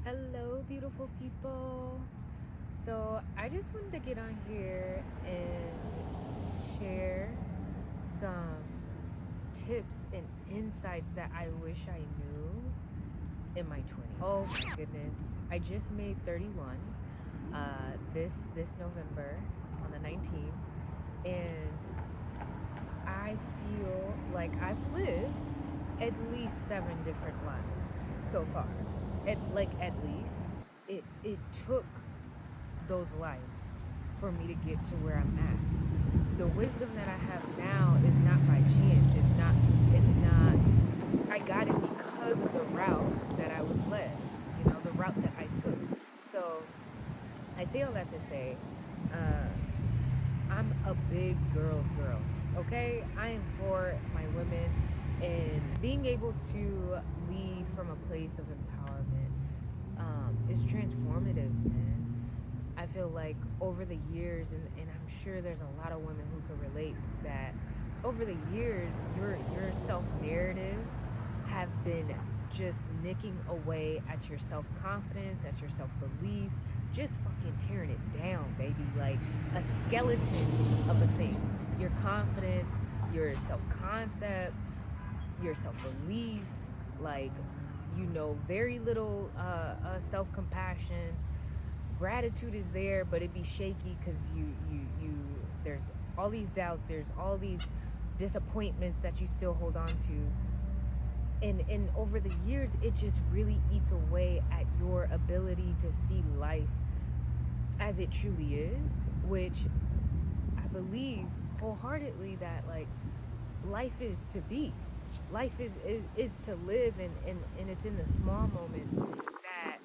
Hello, beautiful people. So, I just wanted to get on here and share some tips and insights that I wish I knew in my 20s. Oh my goodness. I just made 31 this November on the 19th, and I feel like I've lived at least 7 different lives so far. At least it took those lives for me to get to where I'm at. The wisdom that I have now is not by chance. It's not I got it because of the route that I was led, the route that I took. So I say all that to say, uh, I'm a big girl's girl. Okay? I am for my women, and being able to lead from a place of empowerment is transformative, man. I feel like over the years, and I'm sure there's a lot of women who could relate, that over the years, your self narratives have been just nicking away at your self confidence, at your self belief, just fucking tearing it down, baby. Like a skeleton of a thing. Your confidence, your self concept, your self belief, like very little self compassion. Gratitude is there, but it be shaky because you there's all these doubts, there's all these disappointments that you still hold on to, and over the years it just really eats away at your ability to see life as it truly is, which I believe wholeheartedly that, like, life is to be. Life is to live, and it's in the small moments that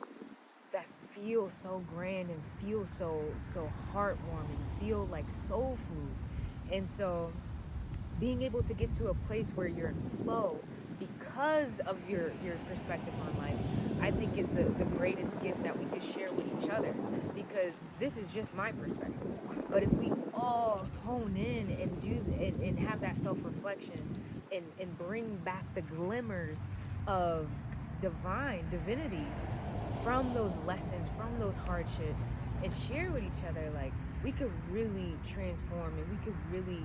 that feel so grand and feel so heartwarming, feel like soul food. And so being able to get to a place where you're in flow because of your perspective on life, I think is the greatest gift that we could share with each other, because this is just my perspective. But if we all hone in and and have that self-reflection, and bring back the glimmers of divinity from those lessons, from those hardships, and share with each other, like, we could really transform, and we could really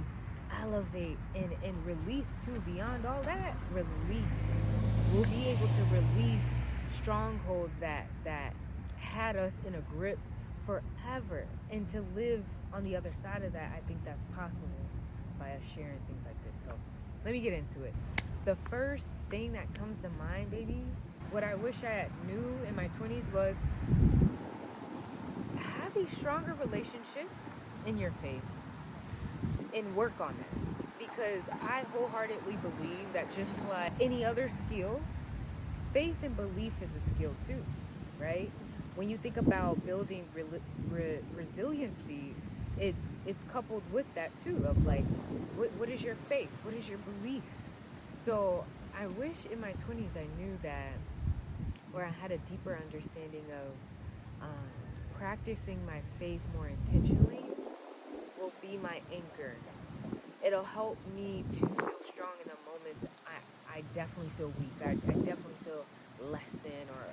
elevate and release too. Beyond all that, release. We'll be able to release strongholds that had us in a grip forever, and to live on the other side of that. I think that's possible by us sharing things like this. So let me get into it. The first thing that comes to mind, baby, what I wish I knew in my 20s was have a stronger relationship in your faith and work on that. Because I wholeheartedly believe that just like any other skill, faith and belief is a skill too, right? When you think about building resiliency, it's coupled with that too, of like, what is your faith? What is your belief? So I wish in my 20s I knew that, where I had a deeper understanding of practicing my faith more intentionally will be my anchor. It'll help me to feel strong in the moments I definitely feel weak. I definitely feel less than or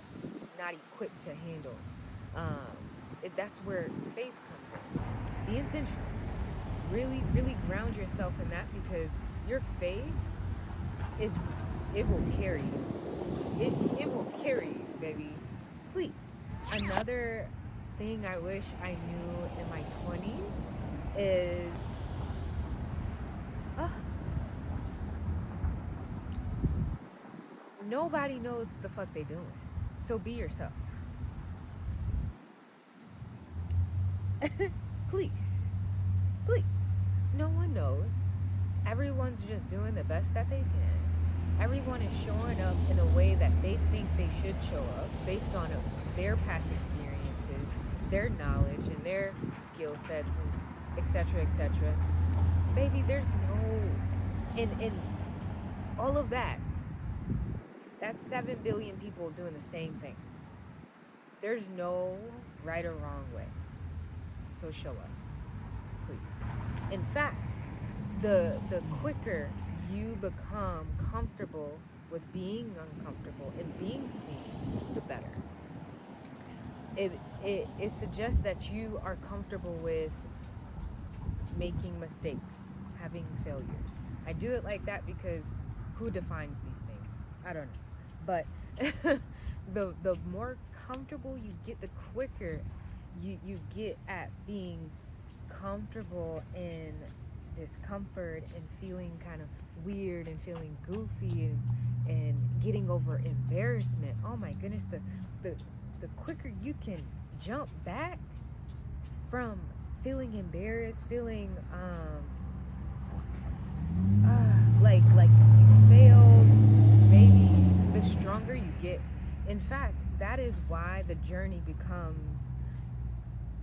not equipped to handle. That's where faith comes in. Be intentional. Really, really ground yourself in that, because your faith is it will carry you. It will carry you, baby. Please. Another thing I wish I knew in my 20s is uh, nobody knows the fuck they doing. So be yourself. Please. Please. No one knows. Everyone's just doing the best that they can. Everyone is showing up in a way that they think they should show up based on their past experiences, their knowledge, and their skill set, etc., etc. Baby, there's no, and all of that. That's 7 billion people doing the same thing. There's no right or wrong way. So show up, please. In fact, the quicker you become comfortable with being uncomfortable and being seen, the better. it suggests that you are comfortable with making mistakes, having failures. I do it like that because who defines these things? I don't know. But the more comfortable you get, the quicker you get at being comfortable in discomfort and feeling kind of weird and feeling goofy and getting over embarrassment. Oh my goodness, the the quicker you can jump back from feeling embarrassed, feeling like you failed, maybe, the stronger you get. In fact, that is why the journey becomes,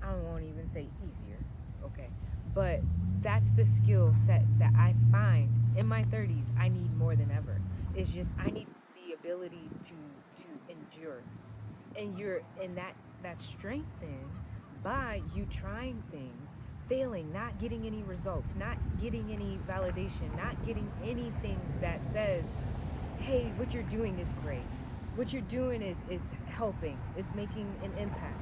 I won't even say easier, okay? But that's the skill set that I find in my 30s I need more than ever. It's just I need the ability to endure. And you're in that's strengthened by you trying things, failing, not getting any results, not getting any validation, not getting anything that says, hey, what you're doing is great, what you're doing is helping, it's making an impact.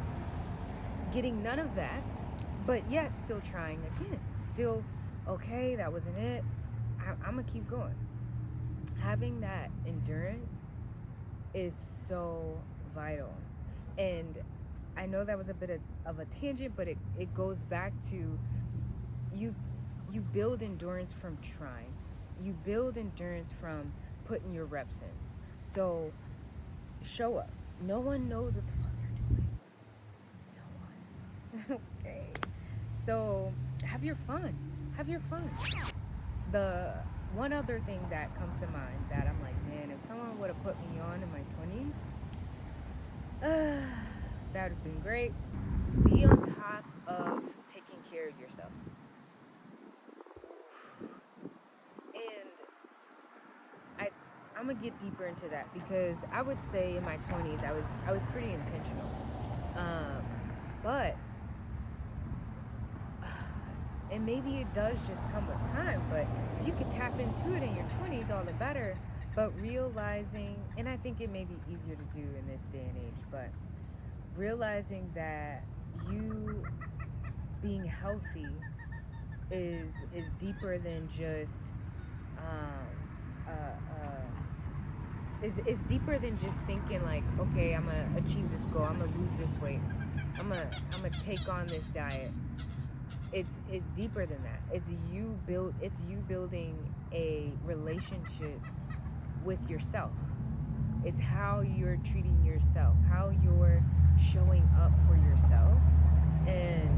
Getting none of that, but yet still trying again, still, okay, that wasn't it, I'm gonna keep going. Having that endurance is so vital. And I know that was a bit of a tangent, but it goes back to you you build endurance from trying. You build endurance from putting your reps in. So show up. No one knows what the fuck they're doing. No one. Okay. So have your fun. Have your fun. The one other thing that comes to mind that I'm like, man, if someone would have put me on in my 20s, that would have been great. Be on top of taking care of yourself. And I I'm gonna get deeper into that because I would say in my 20s I was pretty intentional. Um, but and maybe it does just come with time, but if you could tap into it in your 20s, all the better. But realizing, and I think it may be easier to do in this day and age, but realizing that you being healthy is deeper than just um, is deeper than just thinking like, okay, I'm gonna achieve this goal, I'm gonna lose this weight, I'm gonna take on this diet. It's deeper than that. It's you building a relationship with yourself. It's how you're treating yourself, how you're showing up for yourself. And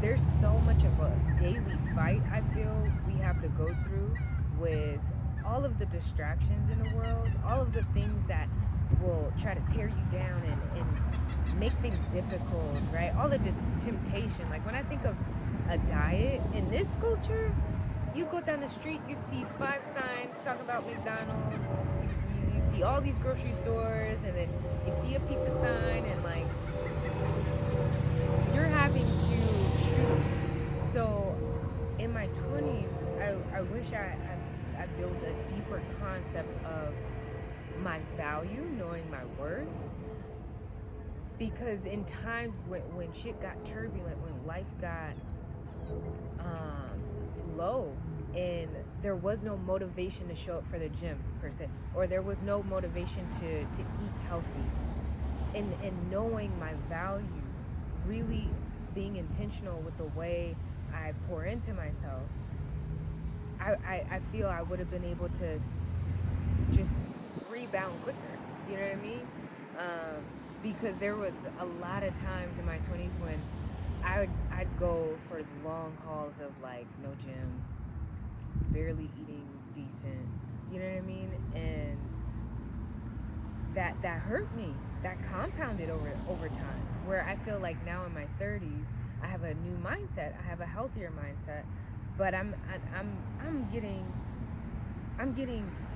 there's so much of a daily fight I feel we have to go through with all of the distractions in the world, all of the things that will try to tear you down and make things difficult, right? All of the temptation. Like when I think of a diet in this culture, you go down the street, you see 5 signs talking about McDonald's, you see all these grocery stores, and then you see a pizza sign, and like you're having to choose. So in my 20s, I wish I built a deeper concept of my value, knowing my worth. Because in times when shit got turbulent, when life got low, and there was no motivation to show up for the gym per se, or there was no motivation to eat healthy, and knowing my value, really being intentional with the way I pour into myself, I feel I would have been able to just rebound quicker. You know what I mean? Because there was a lot of times in my 20s when I'd go for long hauls of like no gym, barely eating decent. You know what I mean? And that hurt me. That compounded over time. Where I feel like now in my 30s, I have a new mindset. I have a healthier mindset, but I'm getting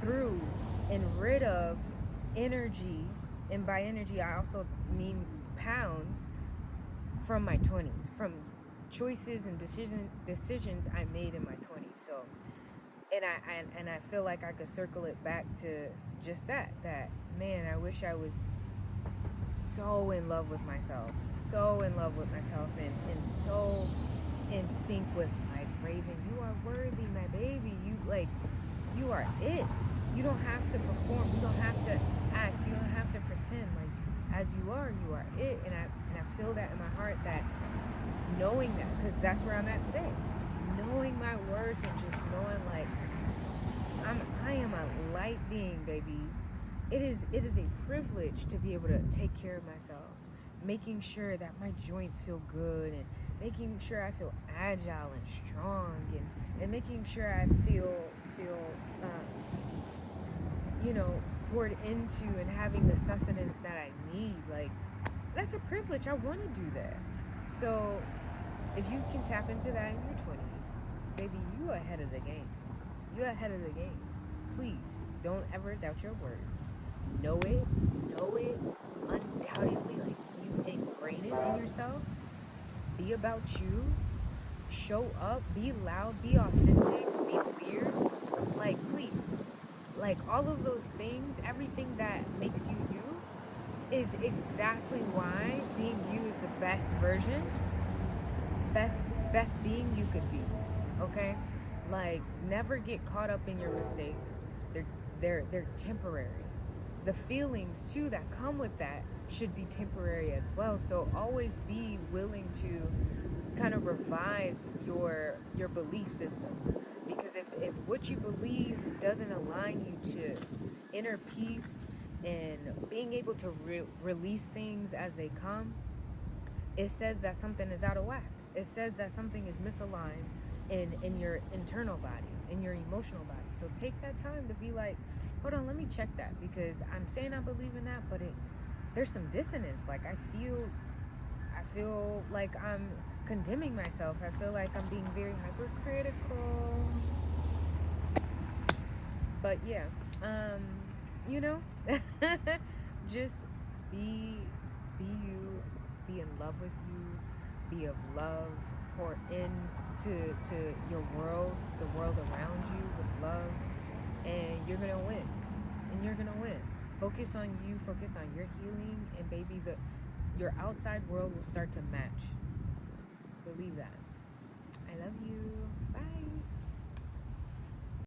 through and rid of energy, and by energy I also mean pounds, from my 20s, from choices and decisions I made in my 20s. So, and I feel like I could circle it back to just that man, I wish I was so in love with myself, and so in sync with, like, Raven, you are worthy, my baby. You are it. You don't have to perform. You don't have to act. You don't have to pretend. Like, as you are it. And I feel that in my heart, that knowing that, because that's where I'm at today. Knowing my worth and just knowing, like, I am a light being, baby. It is a privilege to be able to take care of myself, making sure that my joints feel good, and making sure I feel agile and strong, and making sure I feel you know, poured into, and having the sustenance that I need. Like, that's a privilege. I want to do that. So if you can tap into that in your 20s, baby, you ahead of the game. You ahead of the game. Please don't ever doubt your word. Know it undoubtedly. Like, you ingrain it in yourself. Be about you. Show up. Be loud. Be authentic. Be weird. Like, please. Like, all of those things, everything that makes you you, is exactly why being you is the best version, best best being you could be. Okay? Like, never get caught up in your mistakes. They're they're temporary. The feelings too that come with that should be temporary as well. So always be willing to kind of revise your belief system, because if what you believe doesn't align you to inner peace and being able to release things as they come, it says that something is out of whack. It says that something is misaligned in your internal body, in your emotional body. So take that time to be like, hold on, let me check that, because I'm saying I believe in that, but there's some dissonance. Like, I feel like I'm condemning myself. I feel like I'm being very hypercritical. But yeah, um, you know, just be you, be in love with you, be of love, pour into your world, the world around you, with love, and you're gonna win. And you're gonna win. Focus on you, focus on your healing, and baby, the your outside world will start to match. Believe that. I love you. Bye.